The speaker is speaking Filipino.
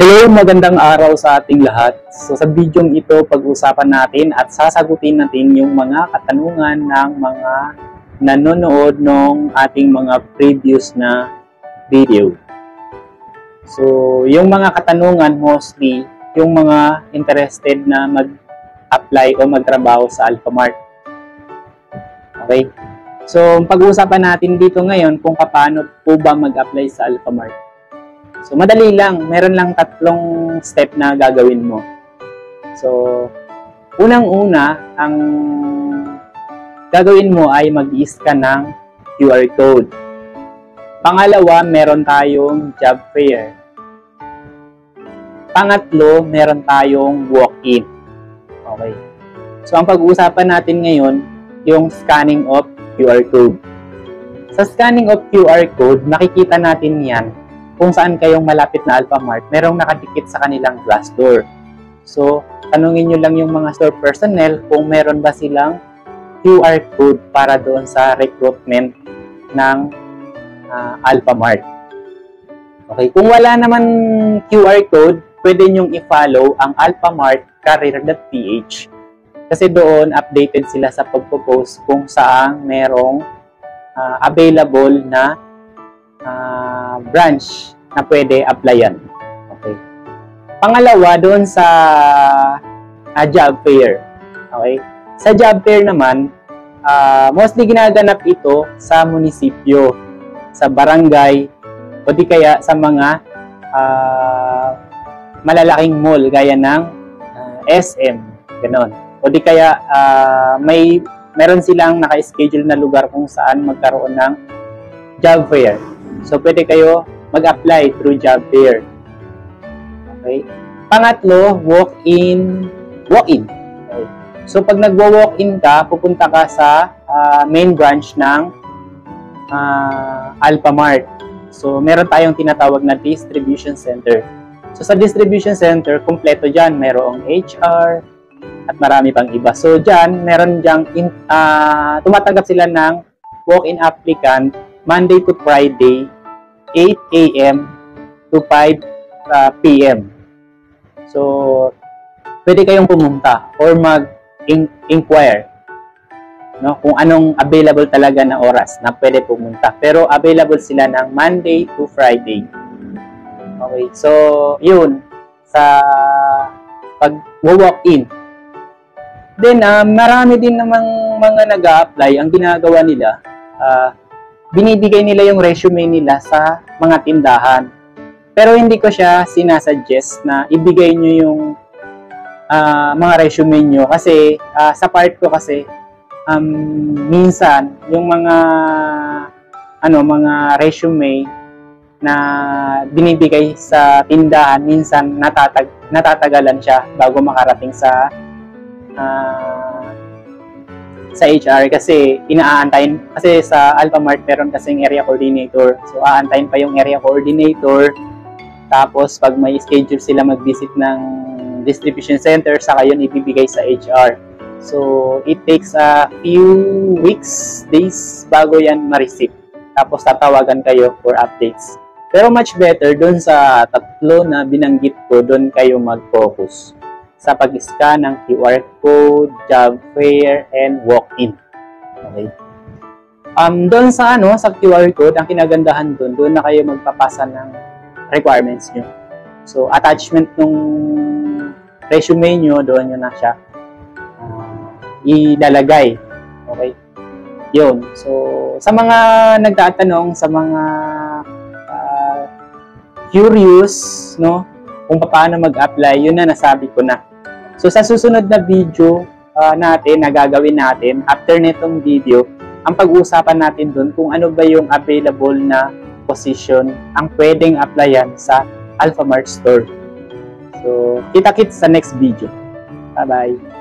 Hello, magandang araw sa ating lahat. So sa video ito, pag-usapan natin at sasagutin natin yung mga katanungan ng mga nanonood ng ating mga previous na video. So yung mga katanungan mostly, yung mga interested na mag-apply o magtrabaho sa Alphamart. Okay? So pag-uusapan natin dito ngayon kung paano po ba mag-apply sa Alphamart. So, madali lang. Meron lang 3 step na gagawin mo. So, unang-una, ang gagawin mo ay mag-i-scan ng QR code. Pangalawa, meron tayong job fair. Pangatlo, meron tayong walk-in. Okay. So, ang pag-uusapan natin ngayon, yung scanning of QR code. Sa scanning of QR code, makikita natin yan kung saan kayong malapit na Alphamart, merong nakadikit sa kanilang glass door. So, tanungin nyo lang yung mga store personnel kung meron ba silang QR code para doon sa recruitment ng Alphamart. Okay, kung wala naman QR code, pwede nyong i-follow ang alphamartcareer.ph kasi doon updated sila sa pagpo-post kung saan merong available na branch na pwede applyan. Okay. Pangalawa, doon sa job fair. Okay. Sa job fair naman, mostly ginaganap ito sa munisipyo, sa barangay, o di kaya sa mga malalaking mall gaya ng SM, ganoon. O di kaya meron silang naka-schedule na lugar kung saan magkaroon ng job fair. So, pwede kayo mag-apply through job fair. Okay? Pangatlo, walk-in. Okay. So, pag nagwo-walk-in ka, pupunta ka sa main branch ng Alphamart. So, meron tayong tinatawag na distribution center. So, sa distribution center, kumpleto dyan. Merong HR at marami pang iba. So, dyan, meron dyan, tumatanggap sila ng walk-in applicant Monday to Friday, 8 a.m. to 5 p.m. So, pwede kayong pumunta or mag-inquire kung anong available talaga na oras na pwede pumunta. Pero available sila ng Monday to Friday. Okay, so, yun, sa pag-walk-in. Then, marami din namang mga nag-a-apply. Ang ginagawa nila, binibigay nila yung resume nila sa mga tindahan. Pero hindi ko siya sinasuggest na ibigay nyo yung mga resume nyo. Kasi sa part ko kasi, minsan, yung mga resume na binibigay sa tindahan, minsan natatagalan siya bago makarating sa HR kasi inaantayin kasi sa Alphamart meron kasing area coordinator. So aantayin pa yung area coordinator. Tapos pag may schedule sila mag-visit ng distribution center, saka yun ibibigay sa HR. So it takes a few weeks, days bago yan ma-receive. Tapos tatawagan kayo for updates. Pero much better doon sa 3 na binanggit ko, doon kayo mag-focus sa pag-scan ng QR code, job fair, and walk-in. Okay. Doon sa sa QR code, ang kinagandahan doon na kayo magpapasa ng requirements nyo. So, attachment ng resume nyo, doon nyo na siya ilalagay. Okay. Yun. So, sa mga nagtatanong, sa mga curious, kung paano mag-apply, yun na nasabi ko na. So, sa susunod na video natin, na gagawin natin, after nitong video, ang pag-uusapan natin dun kung ano ba yung available na position ang pwedeng applyan sa Alphamart store. So, kita-kits sa next video. Bye-bye!